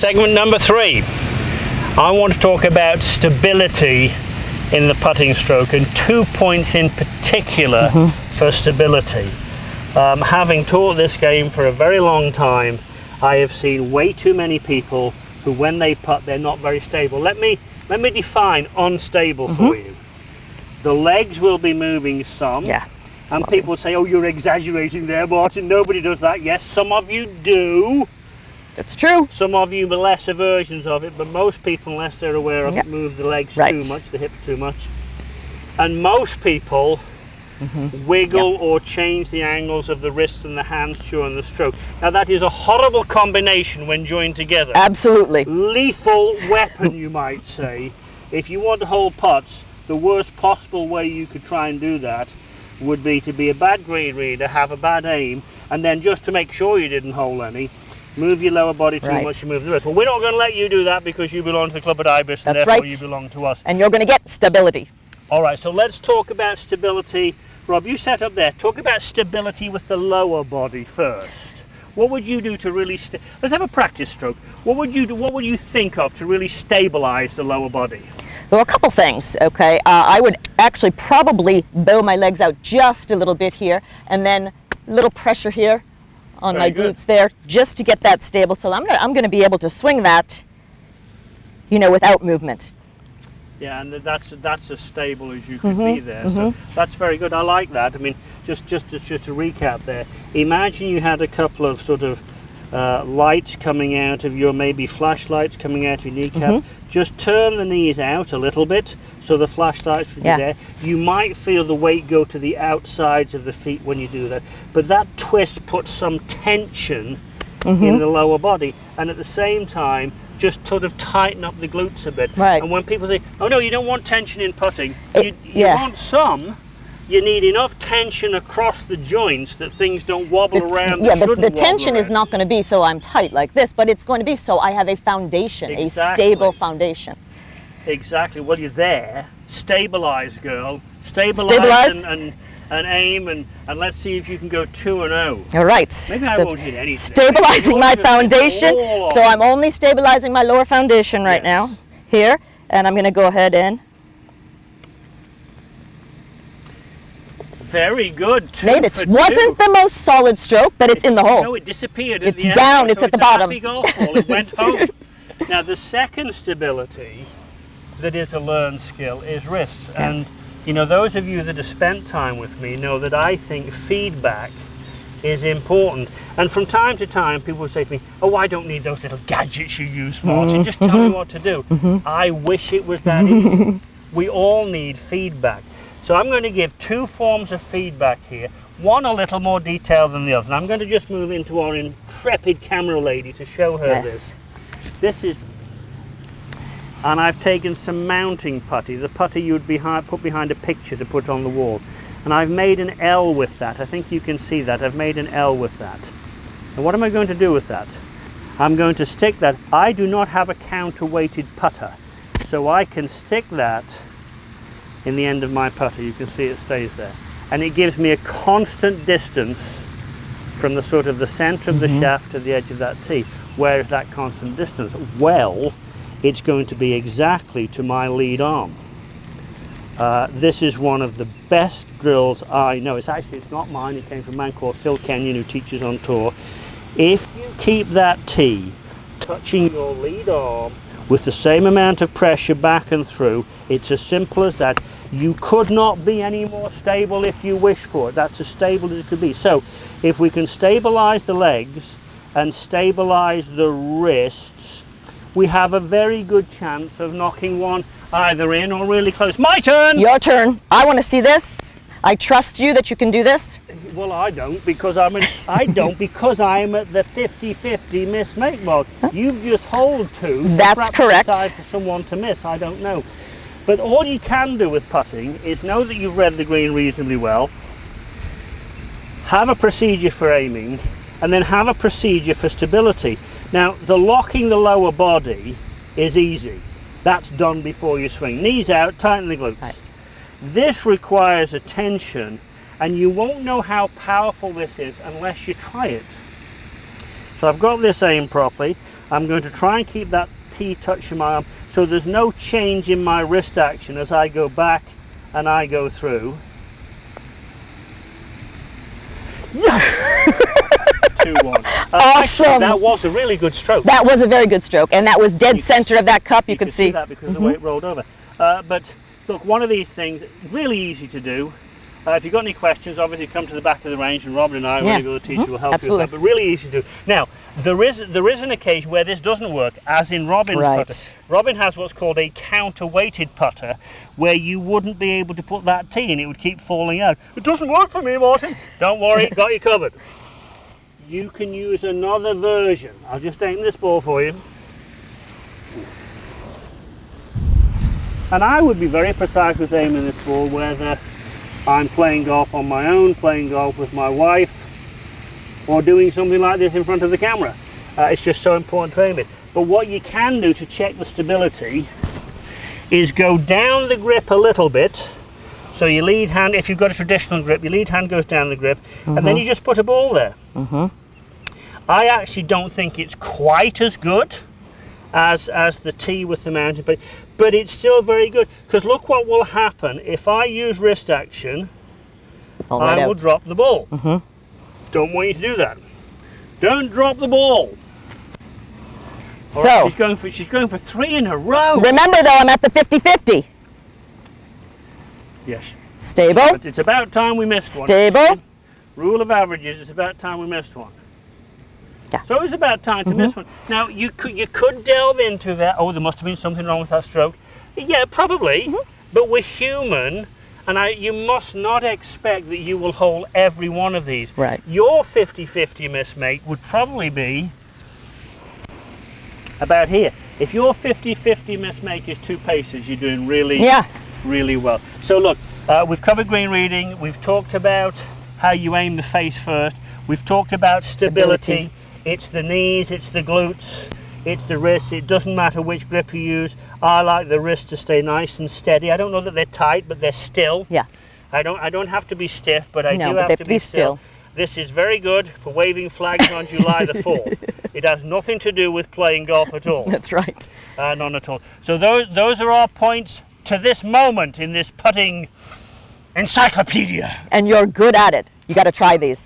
Segment number 3. I want to talk about stability in the putting stroke, and 2 points in particular for stability. Having taught this game for a very long time, I have seen way too many people who, when they putt, they're not very stable. Let me define unstable for you. The legs will be moving some. Yeah. And people say, oh, you're exaggerating there, Martin. Nobody does that. Yes, some of you do. That's true. Some of you are lesser versions of it, but most people, unless they're aware of it, move the legs too much, the hips too much. And most people wiggle or change the angles of the wrists and the hands during the stroke. Now that is a horrible combination when joined together. Absolutely. Lethal weapon, you might say. If you want to hold putts, the worst possible way you could try and do that would be to be a bad green reader, have a bad aim, and then just to make sure you didn't hold any, move your lower body too much and move the rest. Well, we're not going to let you do that because you belong to the club at Ibis, and therefore you belong to us. And you're going to get stability. All right, so let's talk about stability. Rob, you set up there. Talk about stability with the lower body first. What would you do to really let's have a practice stroke. What would you do? What would you think of to really stabilize the lower body? Well, a couple things, okay. I would actually probably bow my legs out just a little bit here, and then a little pressure here on my glutes there, just to get that stable. So I'm going to be able to swing that, you know, without movement. Yeah, and that's as stable as you could be there. So that's very good. I like that. I mean, just to recap there. Imagine you had a couple of sort of lights coming out of your, maybe flashlights coming out of your kneecap. Just turn the knees out a little bit so the flashlights would be there. You might feel the weight go to the outsides of the feet when you do that, but that twist puts some tension in the lower body, and at the same time just sort of tighten up the glutes a bit. And when people say, oh no, you don't want tension in putting, you want some. You need enough tension across the joints that things don't wobble around. Yeah, the tension is not going to be so I'm tight like this, but it's going to be so I have a foundation, a stable foundation. Exactly. Well, you're there. Stabilize, girl. Stabilize. And aim, and let's see if you can go 2-0. All right. Maybe I won't hit anything. Stabilizing my foundation. So I'm only stabilizing my lower foundation right now, here, and I'm going to go ahead and. Very good. Maybe it wasn't the most solid stroke, but it's in the hole. No, it disappeared. It's down. It's at the bottom. Happy golf ball. It went home. Now the second stability that is a learned skill is wrists, and you know, those of you that have spent time with me know that I think feedback is important. And from time to time, people will say to me, oh, I don't need those little gadgets you use, Martin. Just tell me what to do. I wish it was that easy. We all need feedback. So I'm going to give 2 forms of feedback here. One a little more detailed than the other. And I'm going to just move into our intrepid camera lady to show her this. This is, and I've taken some mounting putty, the putty you would put behind a picture to put on the wall. And I've made an L with that. I think you can see that. I've made an L with that. And what am I going to do with that? I'm going to stick that. I do not have a counterweighted putter, so I can stick that in the end of my putter. You can see it stays there. And it gives me a constant distance from the sort of the center of the shaft to the edge of that tee. Where is that constant distance? Well, it's going to be exactly to my lead arm. This is one of the best drills I know. It's not mine. It came from a man called Phil Kenyon, who teaches on tour. If you keep that tee touching your lead arm with the same amount of pressure back and through, it's as simple as that. You could not be any more stable if you wish for it. That's as stable as it could be. So if we can stabilize the legs and stabilize the wrists, we have a very good chance of knocking one either in or really close. My turn! Your turn. I want to see this. I trust you that you can do this. Well, I don't, because I'm at the 50-50 miss-make mode. You've just hold 2. That's correct. Decide for someone to miss, I don't know. But all you can do with putting is know that you've read the green reasonably well, have a procedure for aiming, and then have a procedure for stability. Now, the locking the lower body is easy. That's done before you swing. Knees out, tighten the glutes. Right. This requires attention, and you won't know how powerful this is unless you try it. So I've got this aimed properly. I'm going to try and keep that tee touching my arm so there's no change in my wrist action as I go back and I go through. Yeah! 2-1. Awesome. Actually, that was a really good stroke. That was a very good stroke, and that was dead center of that cup. You could see that because of the way it rolled over. But look, one of these things, really easy to do. If you've got any questions, obviously come to the back of the range, and Robin and I, one of the other teachers, will help you with that. But really easy to do. Now, there is an occasion where this doesn't work, as in Robin's putter. Robin has what's called a counterweighted putter, where you wouldn't be able to put that tee in; it would keep falling out. It doesn't work for me, Martin. Don't worry, got you covered. You can use another version. I'll just aim this ball for you. And I would be very precise with aiming this ball, whether I'm playing golf on my own, playing golf with my wife, or doing something like this in front of the camera. It's just so important to aim it. But what you can do to check the stability is go down the grip a little bit. So your lead hand, if you've got a traditional grip, your lead hand goes down the grip, and then you just put a ball there. I actually don't think it's quite as good as the tee with the mountain, but it's still very good, because look what will happen if I use wrist action. I will drop the ball. Don't want you to do that. Don't drop the ball. So right, she's going for 3 in a row. Remember though, I'm at the 50-50. Yes. Stable. But it's about time we missed one. Stable. Rule of averages, it's about time we missed one. Yeah. So it was about time to miss one. Now you could delve into that. Oh, there must have been something wrong with that stroke. Yeah, probably. But we're human, and you must not expect that you will hold every one of these. Right. Your 50-50 miss make would probably be about here. If your 50-50 miss make is 2 paces, you're doing really well. So look, we've covered green reading. We've talked about how you aim the face first. We've talked about stability. It's the knees, it's the glutes, it's the wrists. It doesn't matter which grip you use. I like the wrists to stay nice and steady. I don't know that they're tight, but they're still. Yeah. I don't have to be stiff, but I do have to be still. This is very good for waving flags on July the 4th. It has nothing to do with playing golf at all. That's right. None at all. So those are our points to this moment in this putting encyclopedia. And you're good at it. You got to try these.